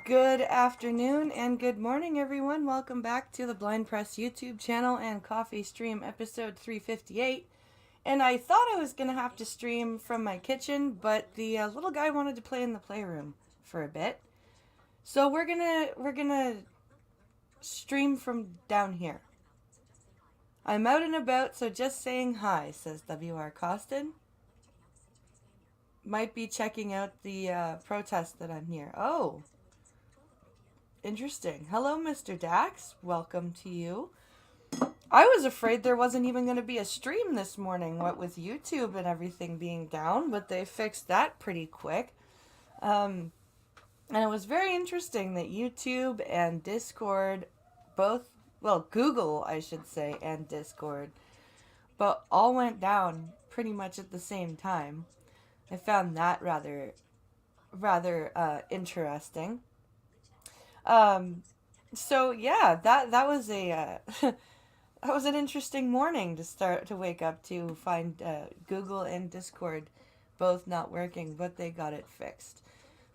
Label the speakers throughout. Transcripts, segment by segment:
Speaker 1: Good afternoon and good morning, everyone. Welcome back to the Blind Press YouTube channel and Coffee Stream episode 358. And I thought I was going to have to stream from my kitchen, but the little guy wanted to play in the playroom for a bit. So we're gonna stream from down here. I'm out and about, so just saying hi, says W.R. Costin. Might be checking out the protest that I'm near. Oh, interesting. Hello, Mr. Dax. Welcome to you. I was afraid there wasn't even going to be a stream this morning, what with YouTube and everything being down, but they fixed that pretty quick. And it was very interesting that YouTube and Discord both, well, Google, I should say, and Discord, but all went down pretty much at the same time. I found that rather interesting. So yeah, that was a that was an interesting morning to wake up to find Google and Discord both not working, but they got it fixed.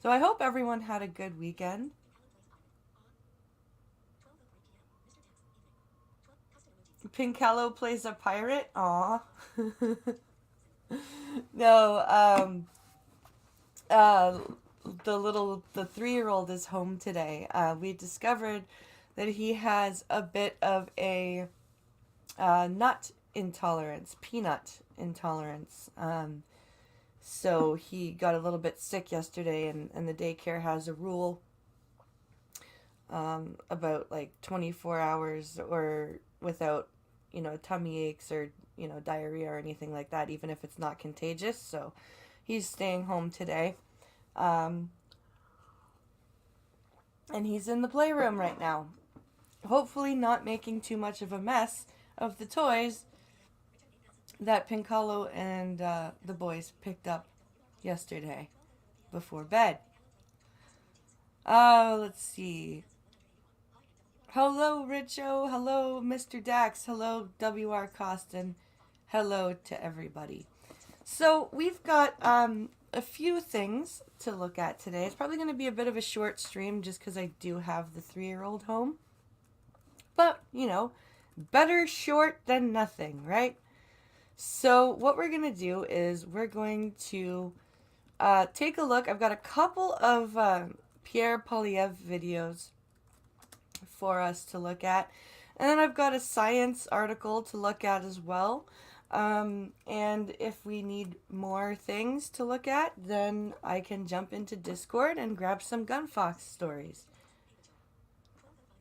Speaker 1: So I hope everyone had a good weekend. Pincallo plays a pirate? Aw. No, uh, the 3-year-old is home today. We discovered that he has a bit of a nut intolerance, peanut intolerance. So he got a little bit sick yesterday, and the daycare has a rule about like 24 hours or without, tummy aches or, diarrhea or anything like that, even if it's not contagious. So he's staying home today. And he's in the playroom right now. Hopefully not making too much of a mess of the toys that Pincallo and the boys picked up yesterday before bed. Let's see. Hello, Richo. Hello, Mr. Dax. Hello, W.R. Costin. Hello to everybody. So we've got a few things to look at today. It's probably going to be a bit of a short stream just because I do have the 3-year-old home. But, better short than nothing, right? So what we're going to do is we're going to take a look. I've got a couple of Pierre Poilievre videos for us to look at. And then I've got a science article to look at as well. And if we need more things to look at, then I can jump into Discord and grab some Gunfox stories.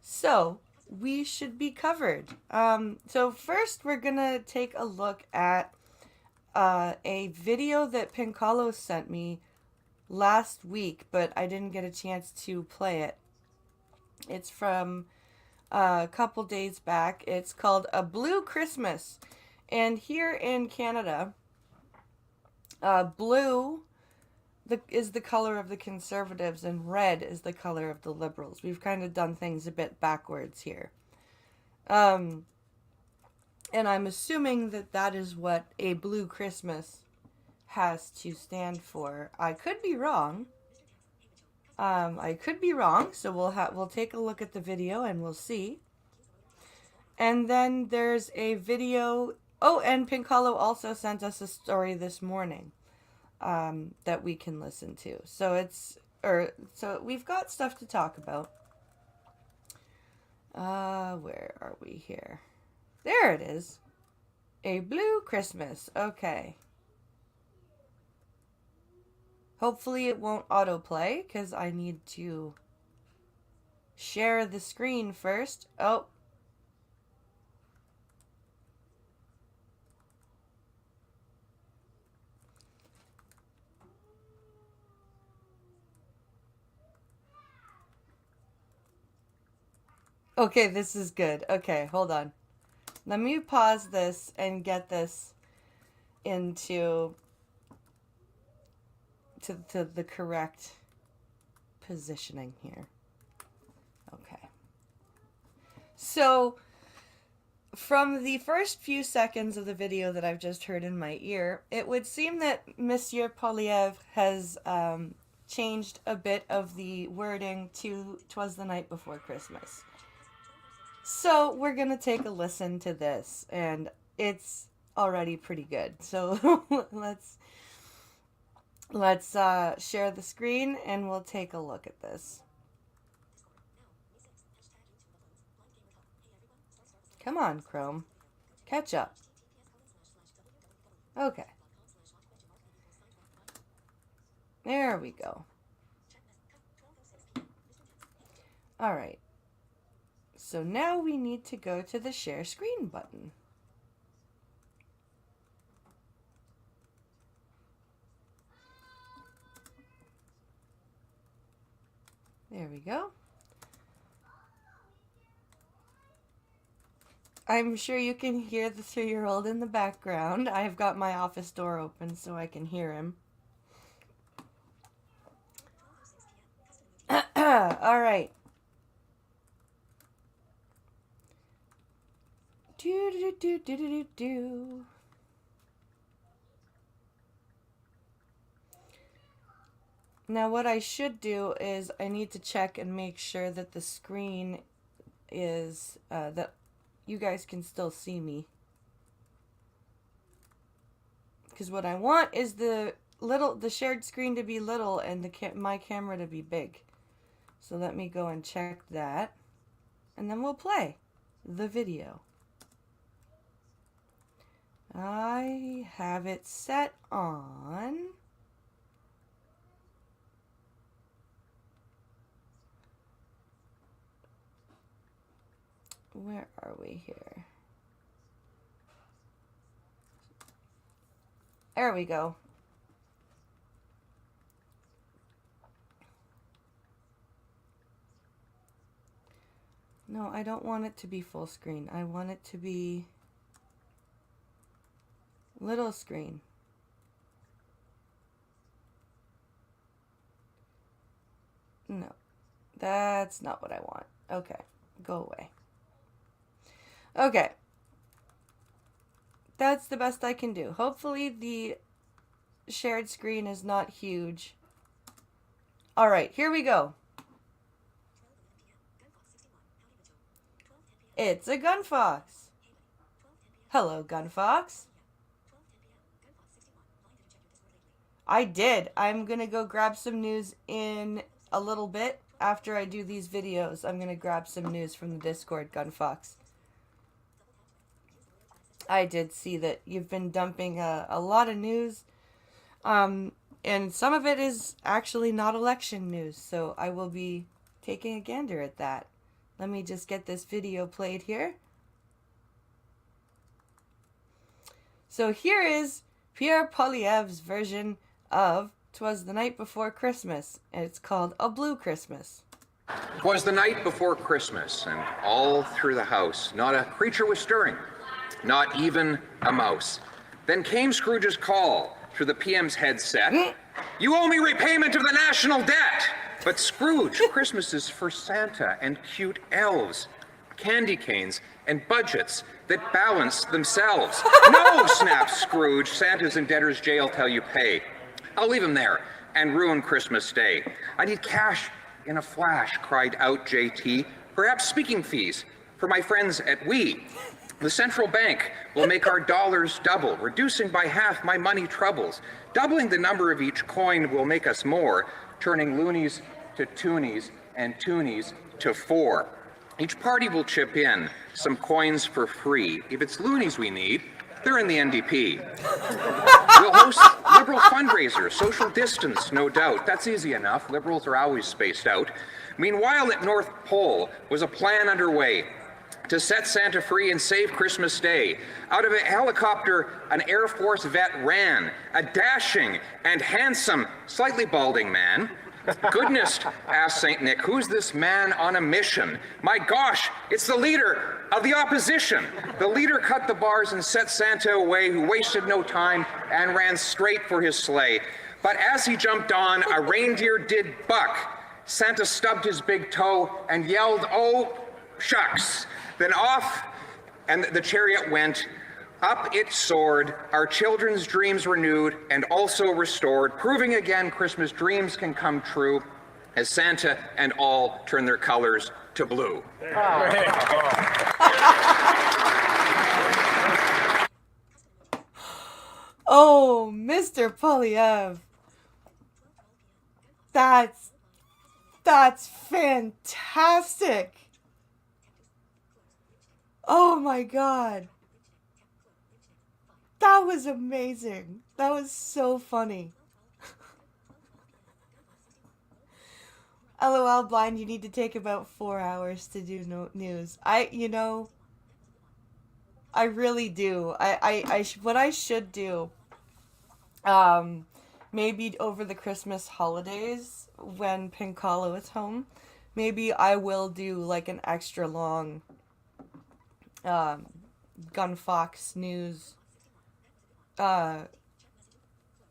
Speaker 1: So we should be covered. So first we're going to take a look at a video that Pincallo sent me last week, but I didn't get a chance to play it. It's from a couple days back. It's called A Blue Christmas. And here in Canada, blue is the color of the Conservatives and red is the color of the Liberals. We've kind of done things a bit backwards here. And I'm assuming that that is what A Blue Christmas has to stand for. I could be wrong. So we'll take a look at the video and we'll see. And then there's a video. Oh, and Pincallo also sent us a story this morning that we can listen to. So we've got stuff to talk about. Where are we here? There it is. A Blue Christmas. Okay. Hopefully it won't autoplay, because I need to share the screen first. Oh. Okay, this is good. Okay, hold on. Let me pause this and get this into to the correct positioning here. Okay. So, from the first few seconds of the video that I've just heard in my ear, it would seem that Monsieur Poilievre has changed a bit of the wording to "'Twas the Night Before Christmas." So we're going to take a listen to this, and it's already pretty good. So let's share the screen, and we'll take a look at this. Come on, Chrome. Catch up. Okay. There we go. All right. So now we need to go to the share screen button. There we go. I'm sure you can hear the 3-year-old in the background. I've got my office door open so I can hear him. All right. Do. Now what I should do is I need to check and make sure that the screen is that you guys can still see me. Because what I want is the shared screen to be little and my camera to be big. So let me go and check that. And then we'll play the video. I have it set on... Where are we here? There we go. No, I don't want it to be full screen. I want it to be little screen. No, that's not what I want. Okay, go away. Okay. That's the best I can do. Hopefully the shared screen is not huge. Alright, here we go. It's a gun fox. Hello, gun fox. I did. I'm gonna go grab some news in a little bit. After I do these videos, I'm gonna grab some news from the Discord, gun fox. I did see that you've been dumping a lot of news. And some of it is actually not election news, so I will be taking a gander at that. Let me just get this video played here. So here is Pierre Poilievre's version of "'Twas the Night Before Christmas," and it's called A Blue Christmas.
Speaker 2: 'Twas the night before Christmas, and all through the house not a creature was stirring, not even a mouse. Then came Scrooge's call through the PM's headset. You owe me repayment of the national debt. But Scrooge, Christmas is for Santa and cute elves, candy canes and budgets that balance themselves. No, snapped Scrooge, Santa's in debtor's jail till you pay. I'll leave him there and ruin Christmas Day. I need cash in a flash, cried out JT. Perhaps speaking fees for my friends at We. The central bank will make our dollars double, reducing by half my money troubles. Doubling the number of each coin will make us more, turning loonies to toonies and toonies to four. Each party will chip in some coins for free. If it's loonies we need, they're in the NDP. We'll host liberal fundraisers, social distance, no doubt. That's easy enough. Liberals are always spaced out. Meanwhile, at North Pole was a plan underway to set Santa free and save Christmas Day. Out of a helicopter, an Air Force vet ran, a dashing and handsome, slightly balding man. Goodness, asked St. Nick, who's this man on a mission? My gosh, it's the leader of the opposition. The leader cut the bars and set Santa away, who wasted no time and ran straight for his sleigh. But as he jumped on, a reindeer did buck. Santa stubbed his big toe and yelled, oh, shucks. Then off, and the chariot went. Up it soared, our children's dreams renewed and also restored, proving again Christmas dreams can come true as Santa and all turn their colors to blue.
Speaker 1: Oh, Mr. Poilievre. That's fantastic. Oh my God. That was amazing. That was so funny. LOL blind, you need to take about 4 hours to do news. I really do. What I should do, maybe over the Christmas holidays when Pinkalo is home, maybe I will do like an extra long Gun Fox news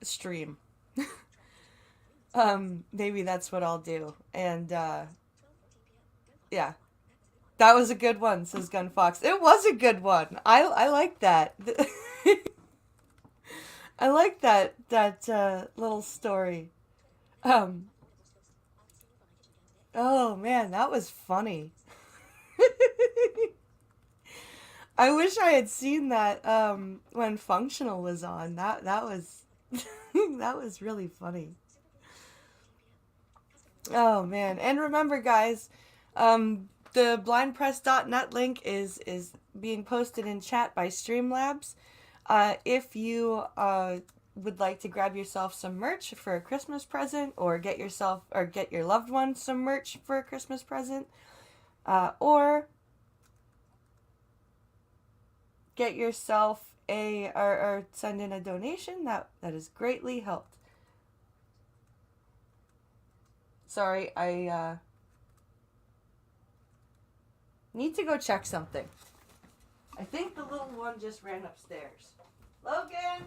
Speaker 1: stream. Maybe that's what I'll do. And yeah, that was a good one, says Gun Fox. It was a good one. I like that. I like that little story. Oh man, that was funny. I wish I had seen that when Functional was on. That was that was really funny. Oh man. And remember guys, the blindpress.net link is being posted in chat by Streamlabs. If you would like to grab yourself some merch for a Christmas present, or get yourself or get your loved one some merch for a Christmas present, or get yourself or send in a donation, that is greatly helped. Sorry, I need to go check something. I think the little one just ran upstairs. Logan,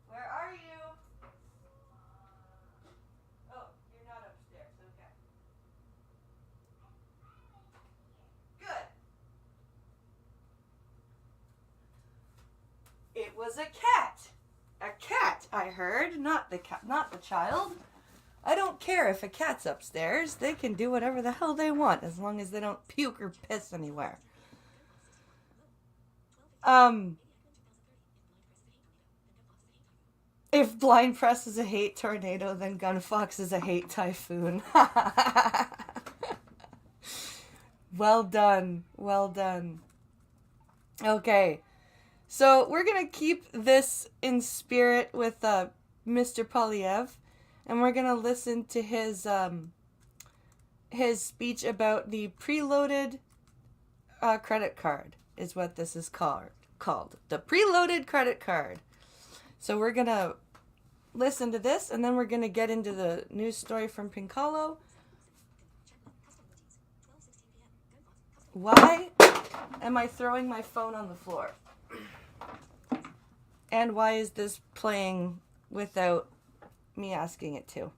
Speaker 1: where are you? Oh, you're not upstairs. Okay. Good. It was a cat. A cat, I heard, not the cat, not the child. I don't care if a cat's upstairs. They can do whatever the hell they want as long as they don't puke or piss anywhere. If Blind Press is a hate tornado, then Gunfox is a hate typhoon. Well done. Well done. Okay. So we're going to keep this in spirit with Mr. Polyev, and we're going to listen to his speech about the preloaded credit card is what this is called. The preloaded credit card. So we're going to listen to this, and then we're going to get into the news story from Pinkalo. Why am I throwing my phone on the floor? And why is this playing without me asking it to?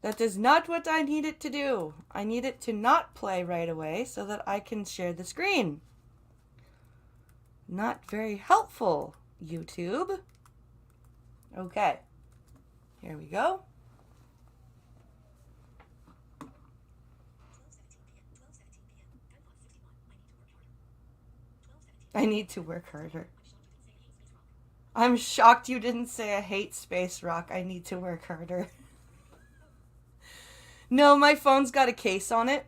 Speaker 1: That is not what I need it to do. I need it to not play right away so that I can share the screen. Not very helpful, YouTube. Okay. Here we go. I need to work harder. I'm shocked you didn't say I hate space rock. I need to work harder. No, my phone's got a case on it.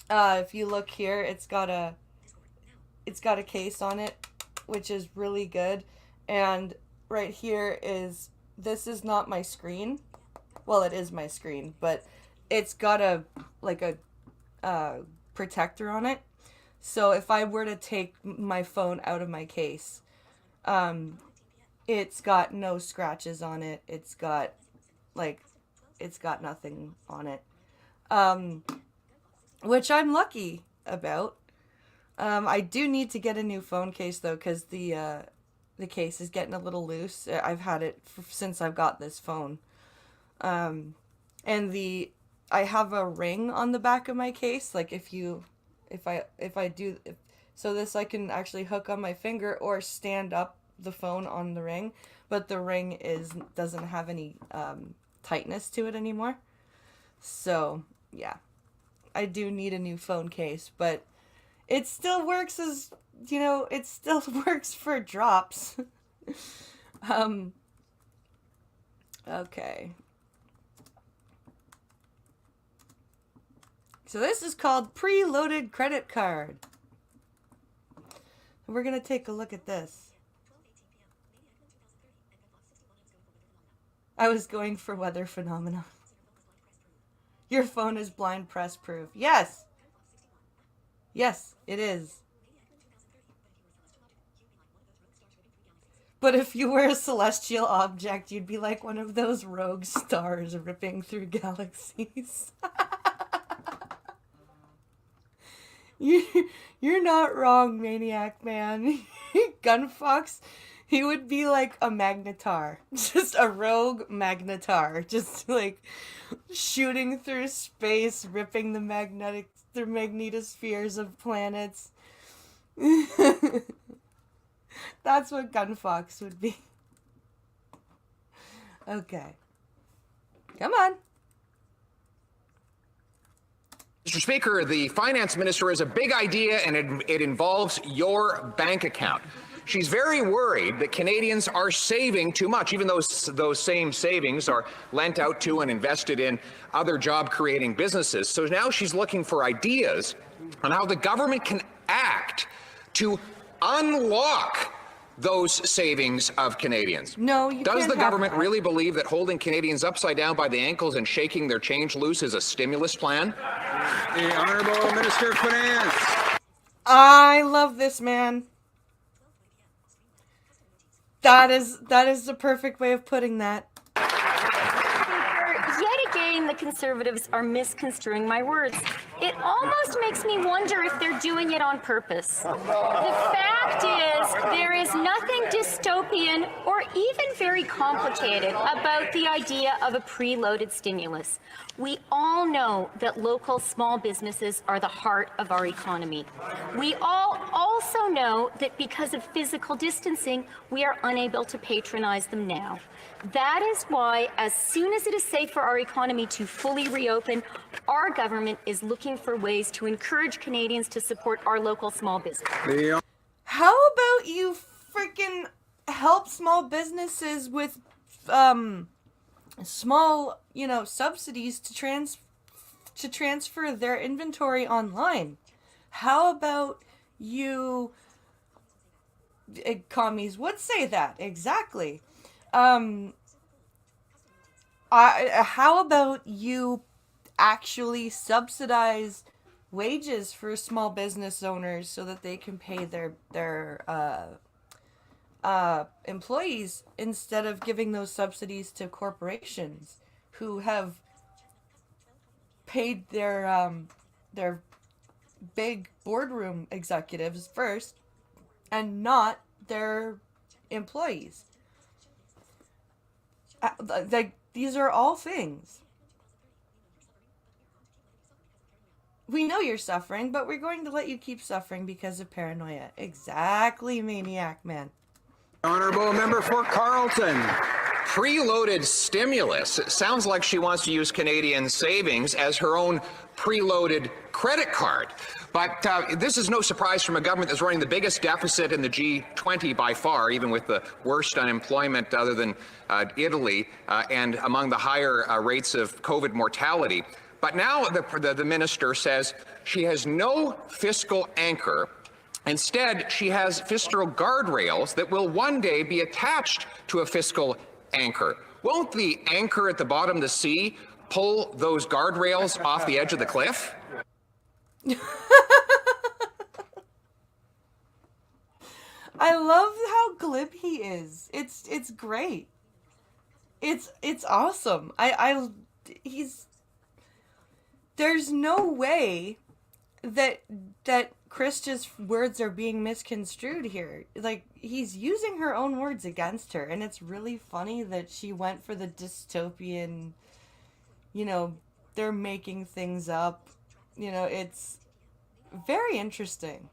Speaker 1: If you look here, it's got a case on it, which is really good. And right here this is not my screen. Well, it is my screen, but it's got a protector on it. So if I were to take my phone out of my case, it's got no scratches on it. It's got nothing on it. Which I'm lucky about. I do need to get a new phone case though, because the case is getting a little loose. I've had it since I've got this phone. And I have a ring on the back of my case. Like so this I can actually hook on my finger or stand up the phone on the ring, but the ring doesn't have any tightness to it anymore. So yeah, I do need a new phone case, but it still works it still works for drops. Okay. So this is called preloaded credit card. We're going to take a look at this. I was going for weather phenomena. Your phone is blind press proof. Yes. Yes, it is. But if you were a celestial object, you'd be like one of those rogue stars ripping through galaxies. You're not wrong, Maniac Man. Gunfox, he would be like a magnetar. Just a rogue magnetar. Just like shooting through space, ripping the magnetospheres of planets. That's what Gunfox would be. Okay. Come on.
Speaker 2: Mr. Speaker, the finance minister has a big idea, and it involves your bank account. She's very worried that Canadians are saving too much, even though those same savings are lent out to and invested in other job-creating businesses. So now she's looking for ideas on how the government can act to unlock those savings of Canadians.
Speaker 1: No, you
Speaker 2: Does
Speaker 1: can't
Speaker 2: the
Speaker 1: have
Speaker 2: government
Speaker 1: that.
Speaker 2: really believe that holding Canadians upside down by the ankles and shaking their change loose is a stimulus plan?
Speaker 3: The Honourable Minister of Finance.
Speaker 1: I love this man. That is the perfect way of putting that.
Speaker 4: Yet again, the Conservatives are misconstruing my words. It almost makes me wonder if they're doing it on purpose. The fact is, there is nothing dystopian or even very complicated about the idea of a preloaded stimulus. We all know that local small businesses are the heart of our economy. We all also know that because of physical distancing, we are unable to patronize them now. That is why, as soon as it is safe for our economy to fully reopen, our government is looking for ways to encourage Canadians to support our local small business.
Speaker 1: How about you freaking help small businesses with small, subsidies to transfer their inventory online? How about you commies would say that exactly. How about you actually subsidize wages for small business owners so that they can pay their employees instead of giving those subsidies to corporations who have paid their big boardroom executives first and not their employees. These are all things. We know you're suffering, but we're going to let you keep suffering because of paranoia. Exactly, Maniac Man.
Speaker 3: Honourable Member for Carleton.
Speaker 2: Preloaded stimulus. It sounds like she wants to use Canadian savings as her own preloaded credit card. But this is no surprise from a government that's running the biggest deficit in the G20 by far, even with the worst unemployment other than Italy, and among the higher rates of COVID mortality. But now the minister says she has no fiscal anchor. Instead, she has fiscal guardrails that will one day be attached to a fiscal anchor. Won't the anchor at the bottom of the sea pull those guardrails off the edge of the cliff?
Speaker 1: I love how glib he is. It's great. It's awesome. There's no way that Krista's words are being misconstrued here. Like, he's using her own words against her, and it's really funny that she went for the dystopian, they're making things up. It's very interesting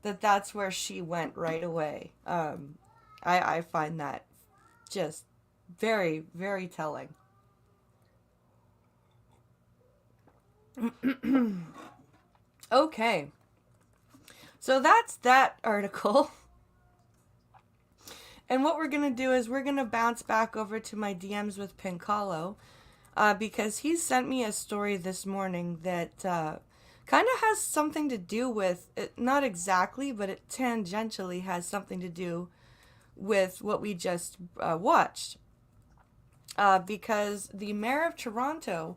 Speaker 1: that that's where she went right away. I find that just very, very telling. Okay. So that's that article. And what we're going to do is we're going to bounce back over to my DMs with Pincalo, because he sent me a story this morning that kind of has something to do with, not exactly, but it tangentially has something to do with what we just watched. Because the mayor of Toronto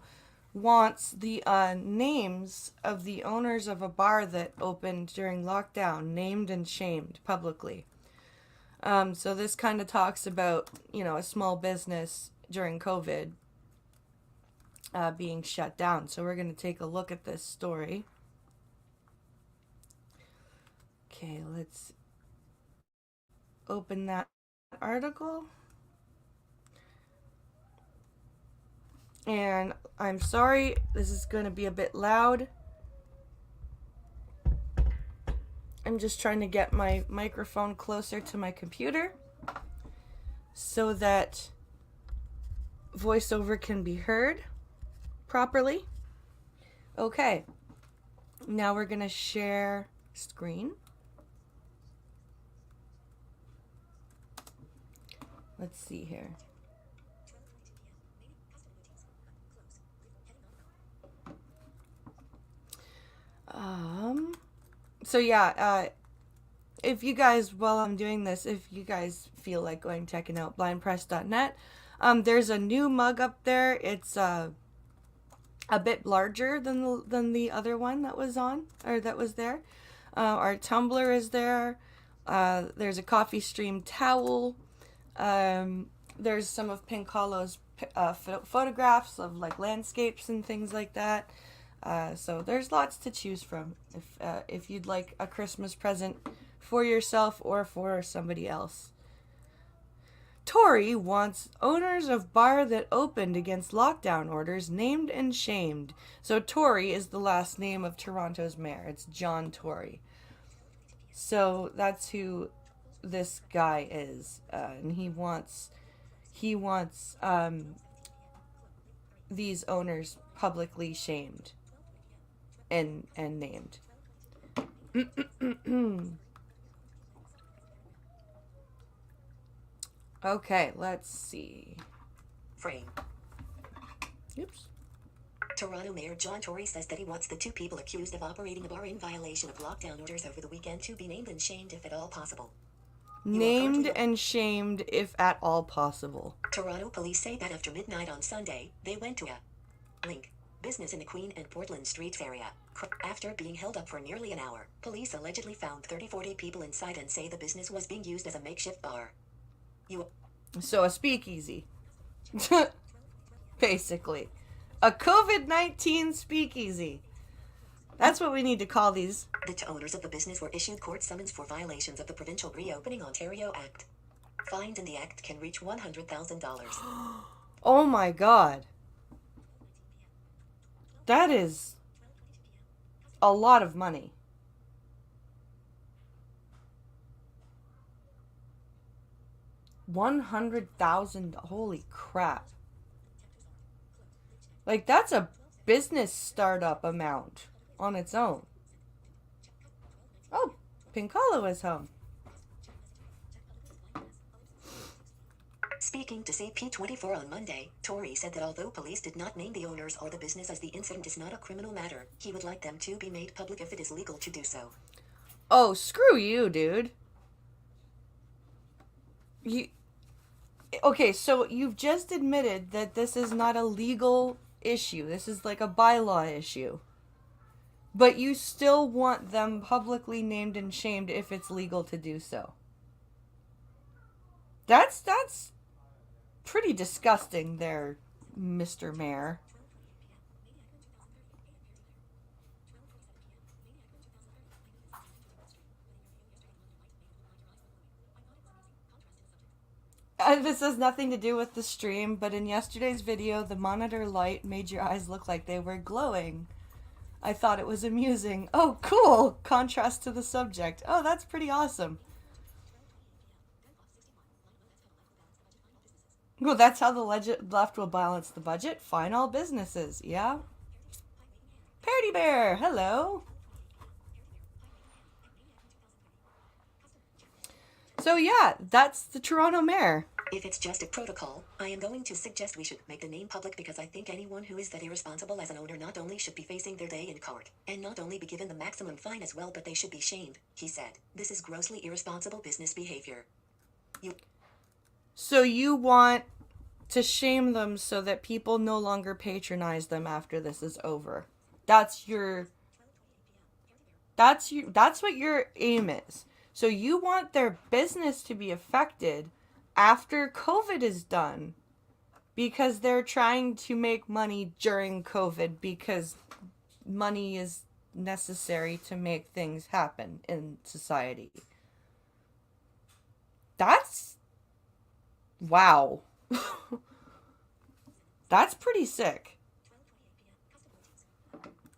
Speaker 1: wants the names of the owners of a bar that opened during lockdown named and shamed publicly. So this kind of talks about, a small business during COVID being shut down. So we're going to take a look at this story. Okay, let's open that article. And I'm sorry, this is going to be a bit loud. I'm just trying to get my microphone closer to my computer so that voiceover can be heard properly. Okay, Now we're going to share screen. Let's see here. So yeah, if you guys, while I'm doing this, if you guys feel like going checking out blindpress.net, there's a new mug up there. It's a bit larger than the other one that was on, or that was there. Our tumbler is there. There's a coffee stream towel. There's some of Pink Hollow's photographs of like landscapes and things like that. So there's lots to choose from if you'd like a Christmas present for yourself or for somebody else. Tory wants owners of bar that opened against lockdown orders named and shamed. So Tory is the last name of Toronto's mayor. It's John Tory. So that's who this guy is, and he wants these owners publicly shamed and named. Okay, let's see.
Speaker 5: Frame.
Speaker 1: Oops.
Speaker 5: Toronto Mayor John Tory says that he wants the two people accused of operating a bar in violation of lockdown orders over the weekend to be named and shamed if at all possible.
Speaker 1: Named and shamed if at all possible.
Speaker 5: Toronto police say that after midnight on Sunday, they went to a Link business in the Queen and Portland Street area. After being held up for nearly an hour, police allegedly found 40 people inside and say the business was being used as a makeshift bar.
Speaker 1: So a speakeasy. Basically. A COVID-19 speakeasy. That's what we need to call these.
Speaker 5: The two owners of the business were issued court summons for violations of the Provincial Reopening Ontario Act. Fines in the act can reach $100,000.
Speaker 1: Oh my god. That is a lot of money. $100,000. Holy crap. Like, that's a business startup amount on its own. Oh, Pink Hollow is home.
Speaker 5: Speaking to CP24 on Monday, Tory said that although police did not name the owners or the business as the incident is not a criminal matter, he would like them to be made public if it is legal to do so.
Speaker 1: Oh, screw you, dude. Okay, so you've just admitted that this is not a legal issue. This is like a bylaw issue. But you still want them publicly named and shamed if it's legal to do so. That's pretty disgusting there, Mr. Mayor. This has nothing to do with the stream, but in yesterday's video, the monitor light made your eyes look like they were glowing. I thought it was amusing. Oh, cool! Contrast to the subject. Oh, that's pretty awesome. Well, that's how the left will balance the budget. Fine all businesses, yeah? Parody Bear, hello! So yeah, that's the Toronto Mayor.
Speaker 5: If it's just a protocol, I am going to suggest we should make the name public because I think anyone who is that irresponsible as an owner not only should be facing their day in court, and not only be given the maximum fine as well, but they should be shamed, he said. This is grossly irresponsible business behavior.
Speaker 1: So you want to shame them so that people no longer patronize them after this is over. That's what your aim is. So you want their business to be affected after COVID is done because they're trying to make money during COVID because money is necessary to make things happen in society. That's... wow. That's pretty sick.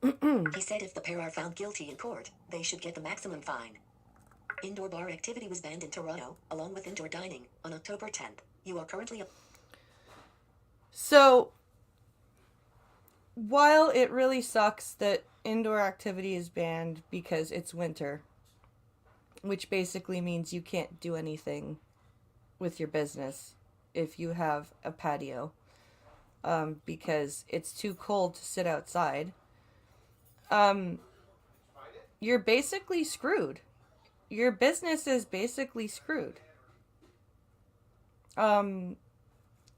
Speaker 5: He said if the pair are found guilty in court, they should get the maximum fine. Indoor bar activity was banned in Toronto, along with indoor dining, on October 10th. You are currently...
Speaker 1: So, while it really sucks that indoor activity is banned because it's winter, which basically means you can't do anything with your business if you have a patio, because it's too cold to sit outside, you're basically screwed. Your business is basically screwed.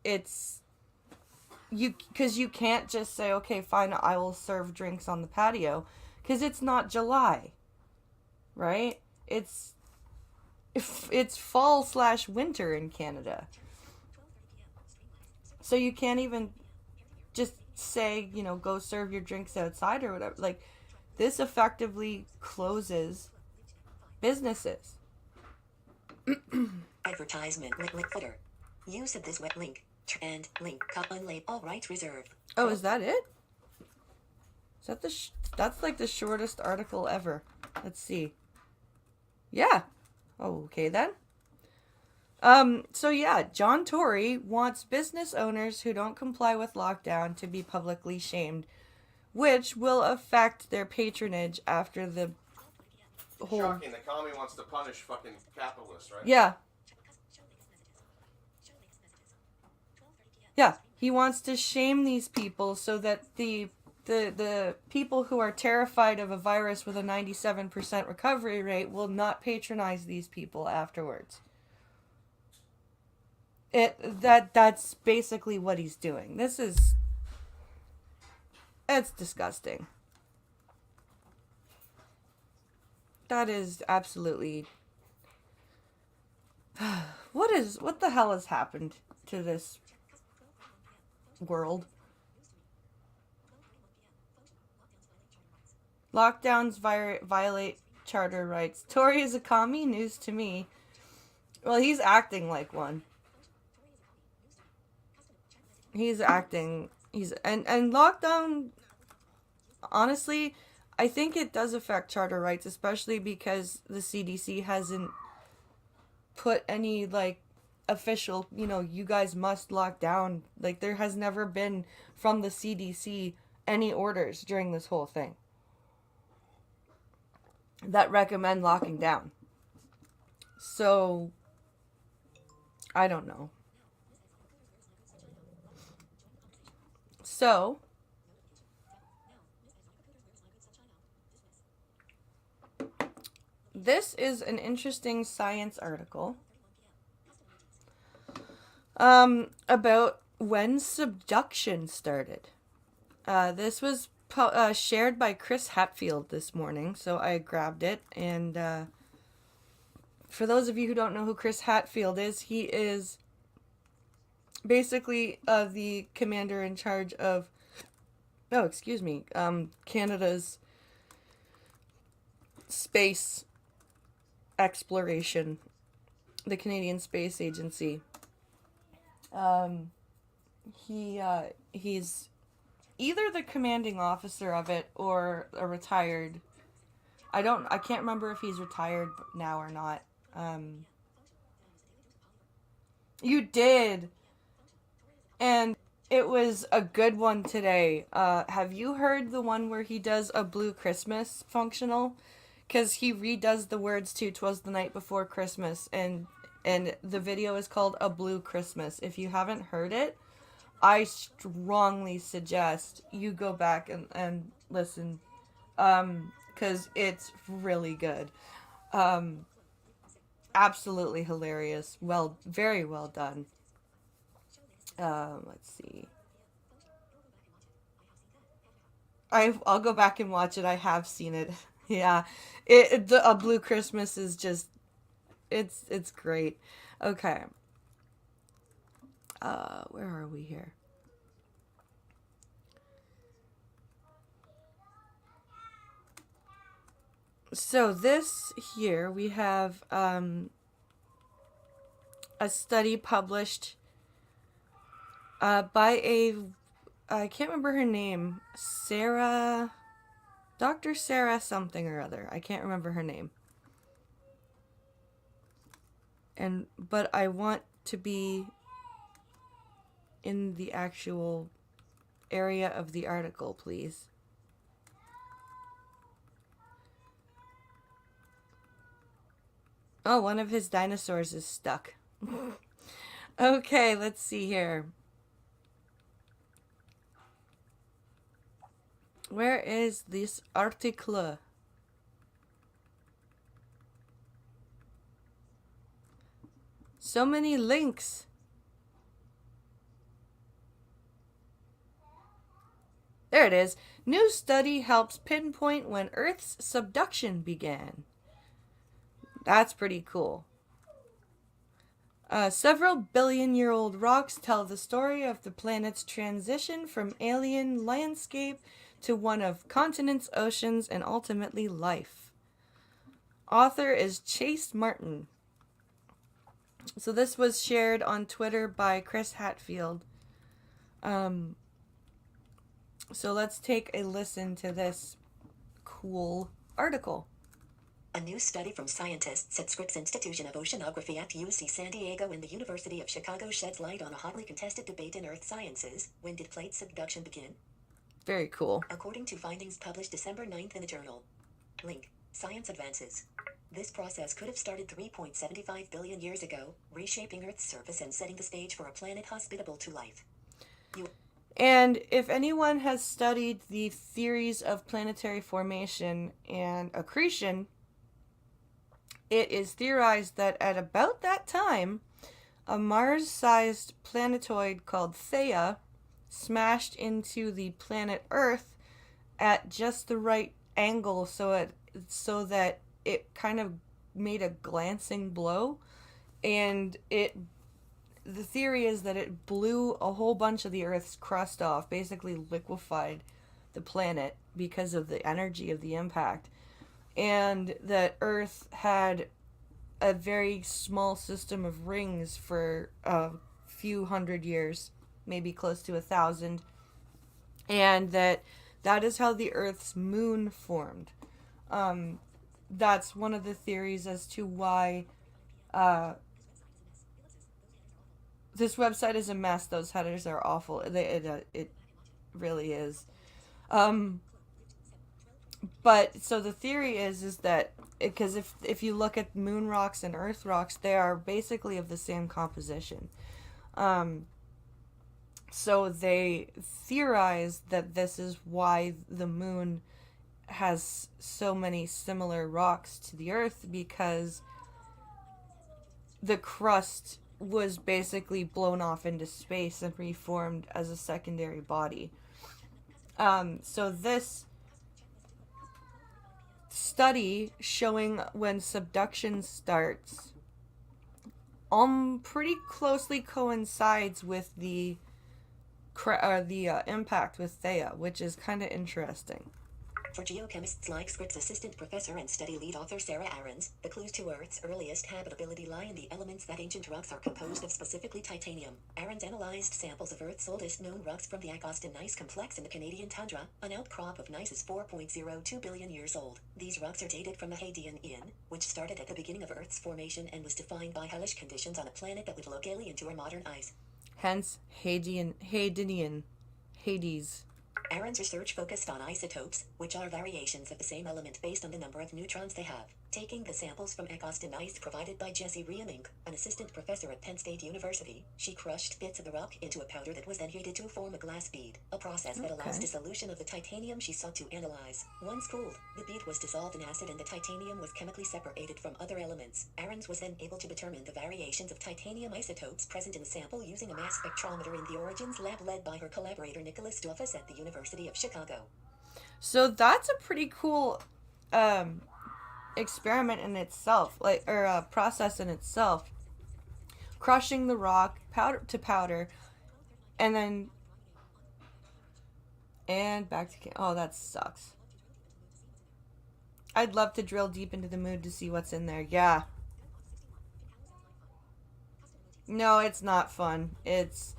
Speaker 1: It's because you can't just say, okay, fine, I will serve drinks on the patio, because it's not July, right? It's fall/winter in Canada, so you can't even just say, go serve your drinks outside or whatever. Like, this effectively closes businesses.
Speaker 5: Advertisement link footer. Use of this web link and link cut unlaid, all rights reserved.
Speaker 1: Oh, is that it? Is that that's like the shortest article ever. Let's see. Yeah. Oh, okay then. So yeah, John Tory wants business owners who don't comply with lockdown to be publicly shamed, which will affect their patronage after the whole...
Speaker 6: Shocking. The commie wants to punish fucking capitalists, right?
Speaker 1: Yeah. Yeah, he wants to shame these people so that the people who are terrified of a virus with a 97% recovery rate will not patronize these people afterwards. That's basically what he's doing. It's disgusting. That is absolutely... What the hell has happened to this world? Lockdowns violate charter rights. Tory is a commie? News to me. Well, he's acting like one. He's acting... And lockdown... Honestly, I think it does affect charter rights, especially because the CDC hasn't put any, official, you guys must lock down. There has never been, from the CDC, any orders during this whole thing that recommend locking down. So, I don't know. So, this is an interesting science article about when subduction started. This was shared by Chris Hatfield this morning, so I grabbed it. And for those of you who don't know who Chris Hatfield is, he is basically the commander in charge of, Canada's space exploration, the Canadian Space Agency. He's either the commanding officer of it or a retired... I can't remember if he's retired now or not. You did! And it was a good one today. Have you heard the one where he does a Blue Christmas functional? Because he redoes the words to "'Twas the Night Before Christmas," and the video is called A Blue Christmas. If you haven't heard it, I strongly suggest you go back and listen, because it's really good. Absolutely hilarious. Very well done. Let's see. I'll go back and watch it. I have seen it. Yeah. A Blue Christmas is just, it's great. Okay. Where are we here? So this here, we have a study published by I can't remember her name, Dr. Sarah something or other. I can't remember her name. But I want to be in the actual area of the article, please. Oh, one of his dinosaurs is stuck. Okay, let's see here. Where is this article? So many links. There it is. New study helps pinpoint when Earth's subduction began. That's pretty cool. Several billion-year-old rocks tell the story of the planet's transition from alien landscape to one of continents, oceans, and ultimately life. Author is Chase Martin. So this was shared on Twitter by Chris Hatfield. So let's take a listen to this cool article.
Speaker 5: A new study from scientists at Scripps Institution of Oceanography at UC San Diego and the University of Chicago sheds light on a hotly contested debate in earth sciences. When did plate subduction begin?
Speaker 1: Very cool.
Speaker 5: According to findings published December 9th in the journal. Link. Science advances. This process could have started 3.75 billion years ago, reshaping Earth's surface and setting the stage for a planet hospitable to life.
Speaker 1: And if anyone has studied the theories of planetary formation and accretion, it is theorized that at about that time, a Mars-sized planetoid called Theia smashed into the planet Earth at just the right angle so that it kind of made a glancing blow, and the theory is that it blew a whole bunch of the Earth's crust off, basically liquefied the planet because of the energy of the impact. And that Earth had a very small system of rings for a few hundred years, maybe close to 1,000. And that is how the Earth's moon formed. That's one of the theories as to why this website is a mess. Those headers are awful. It really is. But so the theory is that because if you look at moon rocks and Earth rocks, they are basically of the same composition. So they theorize that this is why the moon has so many similar rocks to the Earth, because the crust was basically blown off into space and reformed as a secondary body. So this study showing when subduction starts pretty closely coincides with the impact with Theia, which is kind of interesting.
Speaker 5: For geochemists like Scripps assistant professor and study lead author Sarah Aarons, the clues to Earth's earliest habitability lie in the elements that ancient rocks are composed of, specifically titanium. Aarons analyzed samples of Earth's oldest known rocks from the Antiquarian gneiss complex in the Canadian tundra. An outcrop of gneiss is 4.02 billion years old. These rocks are dated from the Hadean Eon, which started at the beginning of Earth's formation and was defined by hellish conditions on a planet that would look alien to our modern eyes.
Speaker 1: Hence, Hades.
Speaker 5: Aarons' research focused on isotopes, which are variations of the same element based on the number of neutrons they have. Taking the samples from Antiquarian gneiss provided by Jessie Riemink, an assistant professor at Penn State University, she crushed bits of the rock into a powder that was then heated to form a glass bead, a process that allows dissolution of the titanium she sought to analyze. Once cooled, the bead was dissolved in acid and the titanium was chemically separated from other elements. Aarons was then able to determine the variations of titanium isotopes present in the sample using a mass spectrometer in the Origins lab led by her collaborator Nicholas Stoffus at the University of Chicago.
Speaker 1: So that's a pretty cool experiment in itself, process in itself. Crushing the rock powder, and then back to that sucks. I'd love to drill deep into the moon to see what's in there. Yeah. No, it's not fun. It's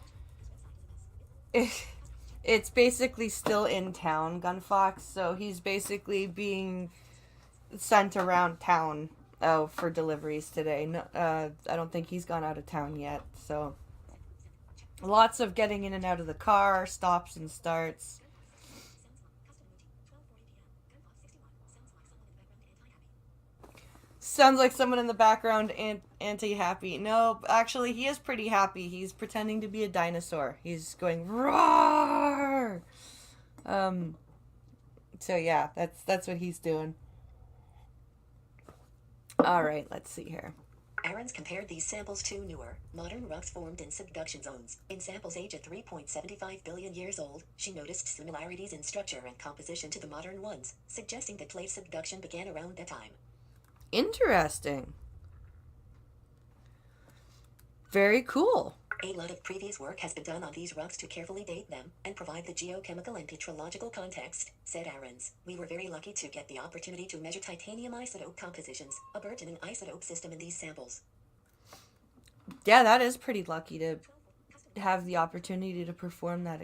Speaker 1: basically still in town, Gunfox, so he's basically being sent around town for deliveries today. No, I don't think he's gone out of town yet, so Lots of getting in and out of the car, stops and starts. Sounds like someone in the background anti-happy. No, actually, he is pretty happy. He's pretending to be a dinosaur. He's going roar. So yeah, that's what he's doing. All right, let's see here.
Speaker 5: Ahrens compared these samples to newer, modern rocks formed in subduction zones. In samples aged at 3.75 billion years old, she noticed similarities in structure and composition to the modern ones, suggesting that plate subduction began around that time.
Speaker 1: Interesting. Very cool.
Speaker 5: A lot of previous work has been done on these rocks to carefully date them and provide the geochemical and petrological context, said Ahrens. We were very lucky to get the opportunity to measure titanium isotope compositions, a burgeoning isotope system in these samples.
Speaker 1: Yeah, that is pretty lucky to have the opportunity to perform that.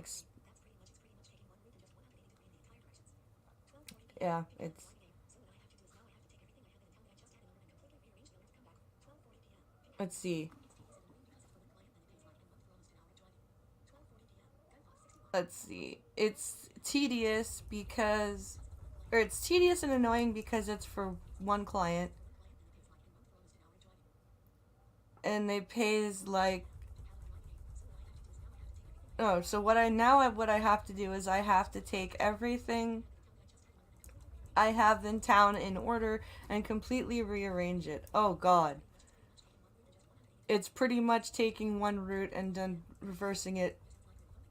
Speaker 1: Yeah, it's... Let's see. It's tedious because... Or it's tedious and annoying because it's for one client. And they pays like... Oh, so what I have to do is I have to take everything I have in town in order and completely rearrange it. Oh god. It's pretty much taking one route and then reversing it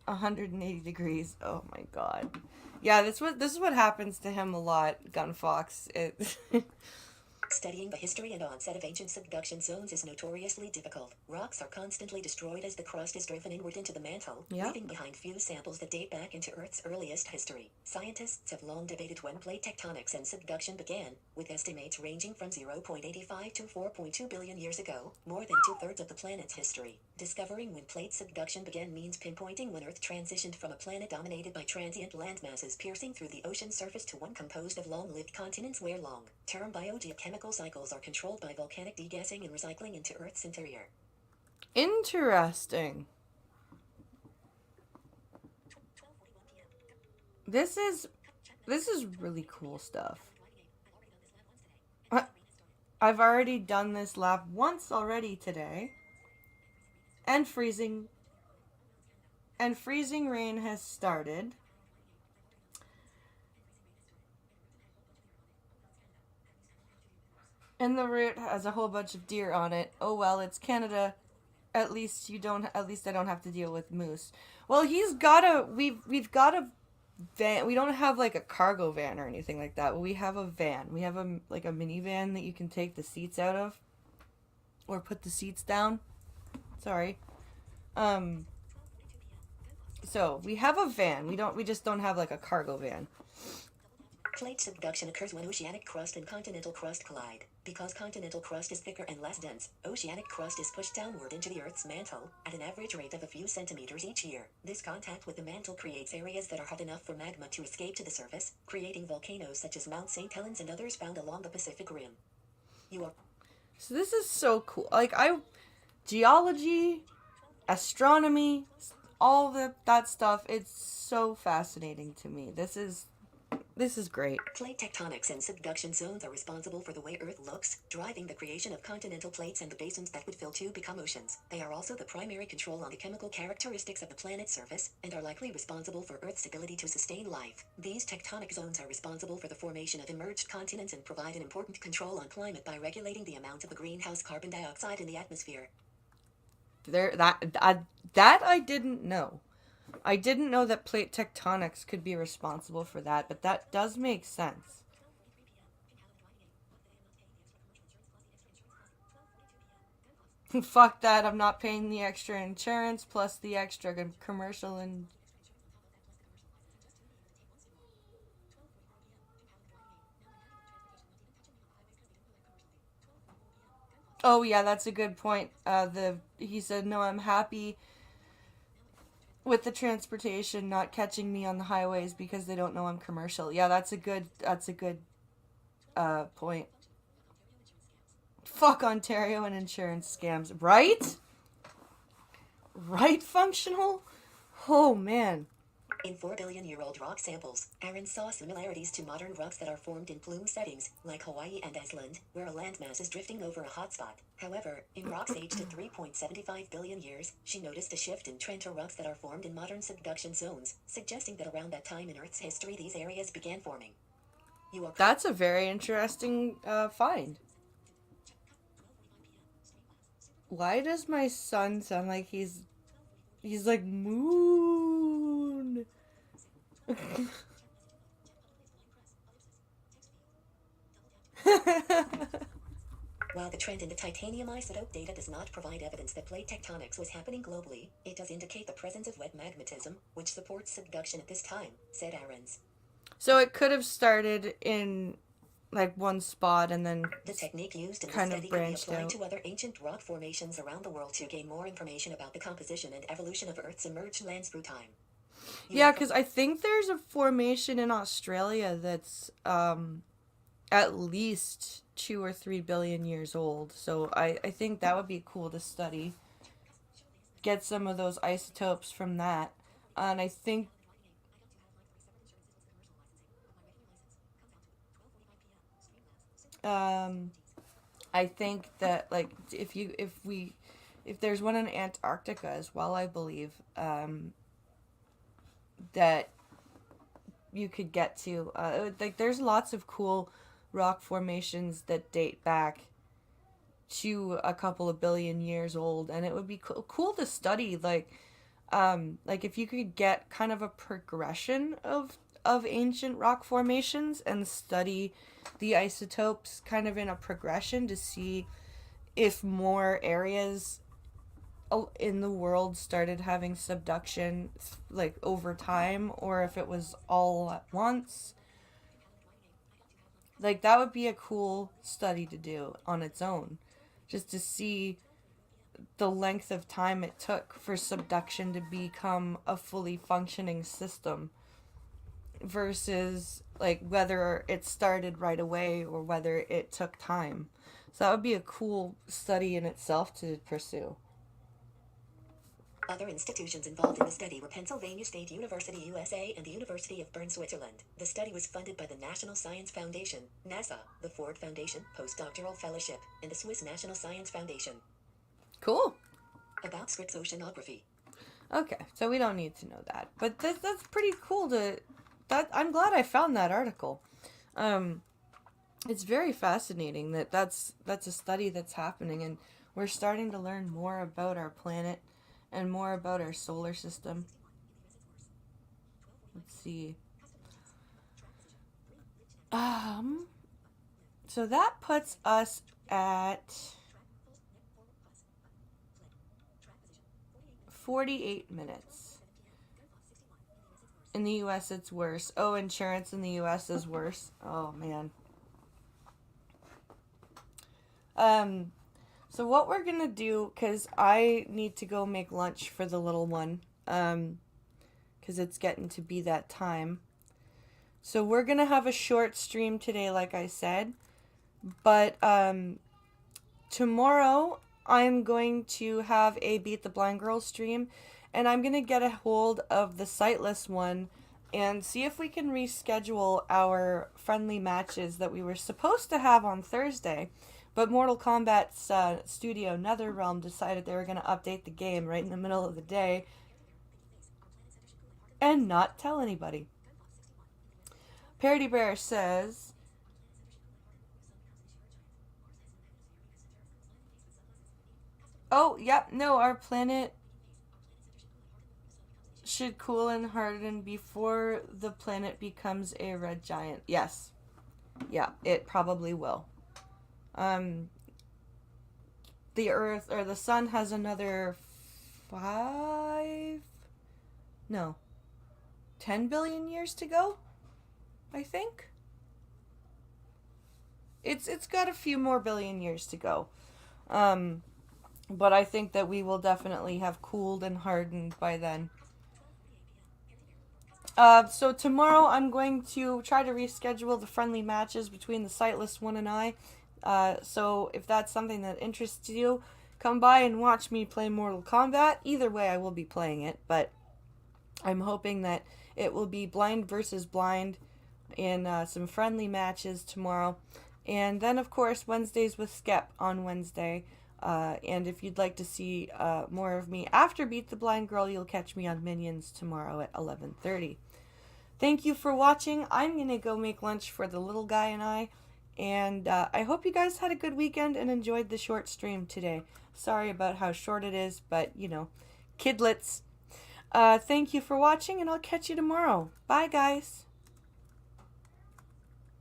Speaker 1: 180 degrees. Oh my god. Yeah, this is what happens to him a lot, Gunfox.
Speaker 5: Studying the history and onset of ancient subduction zones is notoriously difficult. Rocks are constantly destroyed as the crust is driven inward into the mantle, leaving behind few samples that date back into Earth's earliest history. Scientists have long debated when plate tectonics and subduction began, with estimates ranging from 0.85 to 4.2 billion years ago, more than two-thirds of the planet's history. Discovering when plate subduction began means pinpointing when Earth transitioned from a planet dominated by transient landmasses piercing through the ocean surface to one composed of long-lived continents where long-term biogeochemical cycles are controlled by volcanic degassing and recycling into Earth's interior.
Speaker 1: Interesting. This is really cool stuff. I've already done this lab once already today. And freezing rain has started. And the route has a whole bunch of deer on it. Oh well, it's Canada. At least I don't have to deal with moose. Well, we've got a van. We don't have like a cargo van or anything like that. We have a van. We have a minivan that you can take the seats out of or put the seats down. Sorry. So we have a van. We just don't have like a cargo van.
Speaker 5: Plate subduction occurs when oceanic crust and continental crust collide. Because continental crust is thicker and less dense, oceanic crust is pushed downward into the Earth's mantle, at an average rate of a few centimeters each year. This contact with the mantle creates areas that are hot enough for magma to escape to the surface, creating volcanoes such as Mount St. Helens and others found along the Pacific Rim.
Speaker 1: So this is so cool. Geology, astronomy, all that stuff, it's so fascinating to me. This is great.
Speaker 5: Plate tectonics and subduction zones are responsible for the way Earth looks, driving the creation of continental plates and the basins that would fill to become oceans. They are also the primary control on the chemical characteristics of the planet's surface, and are likely responsible for Earth's ability to sustain life. These tectonic zones are responsible for the formation of emerged continents and provide an important control on climate by regulating the amount of the greenhouse carbon dioxide in the atmosphere.
Speaker 1: That I didn't know. I didn't know that plate tectonics could be responsible for that, but that does make sense. Fuck that, I'm not paying the extra insurance plus the extra commercial and... Oh yeah, that's a good point. He said, no, I'm happy with the transportation not catching me on the highways because they don't know I'm commercial. Yeah, that's a good point. Fuck Ontario and insurance scams, right? right functional? Oh, man.
Speaker 5: In 4 billion-year-old rock samples, Aaron saw similarities to modern rocks that are formed in plume settings, like Hawaii and Iceland, where a landmass is drifting over a hotspot. However, in rocks aged to 3.75 billion years, she noticed a shift in trend to rocks that are formed in modern subduction zones, suggesting that around that time in Earth's history these areas began forming.
Speaker 1: That's a very interesting find. Why does my son sound like he's like moon?
Speaker 5: While the trend in the titanium isotope data does not provide evidence that plate tectonics was happening globally, it does indicate the presence of wet magmatism, which supports subduction at this time, said Ahrens.
Speaker 1: So it could have started in like one spot and then
Speaker 5: the technique used in the
Speaker 1: kind of
Speaker 5: study can be
Speaker 1: branched
Speaker 5: applied
Speaker 1: out
Speaker 5: to other ancient rock formations around the world to gain more information about the composition and evolution of Earth's emerged lands through time.
Speaker 1: Yeah, because I think there's a formation in Australia that's at least 2 or 3 billion years old. So I think that would be cool to study. Get some of those isotopes from that. And I think that like if there's one in Antarctica as well, I believe that you could get to like there's lots of cool rock formations that date back to a couple of billion years old, and it would be cool to study like if you could get kind of a progression of ancient rock formations and study the isotopes kind of in a progression to see if more areas in the world started having subduction like over time, or if it was all at once. Like that would be a cool study to do on its own, just to see the length of time it took for subduction to become a fully functioning system versus like whether it started right away or whether it took time. So that would be a cool study in itself to pursue.
Speaker 5: Other institutions involved in the study were Pennsylvania State University, USA, and the University of Bern, Switzerland. The study was funded by the National Science Foundation, NASA, the Ford Foundation, Postdoctoral Fellowship, and the Swiss National Science Foundation.
Speaker 1: Cool.
Speaker 5: About Scripps Oceanography.
Speaker 1: Okay, so we don't need to know that. But that's pretty cool I'm glad I found that article. It's very fascinating that's a study that's happening, and we're starting to learn more about our planet and more about our solar system. Let's see. So that puts us at 48 minutes. In the US, it's worse. Oh, insurance in the US is worse. Oh, man. So what we're gonna do, because I need to go make lunch for the little one, because it's getting to be that time. So we're gonna have a short stream today, like I said. But tomorrow, I'm going to have a Beat the Blind Girl stream, and I'm going to get a hold of the Sightless one and see if we can reschedule our friendly matches that we were supposed to have on Thursday. But Mortal Kombat's studio, NetherRealm, decided they were going to update the game right in the middle of the day and not tell anybody. Parody Bear says, oh, yep, no, our planet should cool and harden before the planet becomes a red giant. Yes. Yeah, it probably will. The Earth, or the Sun, has another 10 billion years to go, I think. It's got a few more billion years to go. But I think that we will definitely have cooled and hardened by then. So tomorrow I'm going to try to reschedule the friendly matches between the Sightless one and I. So if that's something that interests you, come by and watch me play Mortal Kombat. Either way, I will be playing it, but I'm hoping that it will be blind versus blind in some friendly matches tomorrow. And then, of course, Wednesdays with Skep on Wednesday. And if you'd like to see more of me after Beat the Blind Girl, you'll catch me on Minions tomorrow at 11:30. Thank you for watching. I'm going to go make lunch for the little guy and I. And I hope you guys had a good weekend and enjoyed the short stream today. Sorry about how short it is, but, you know, kidlets. Thank you for watching, and I'll catch you tomorrow. Bye, guys.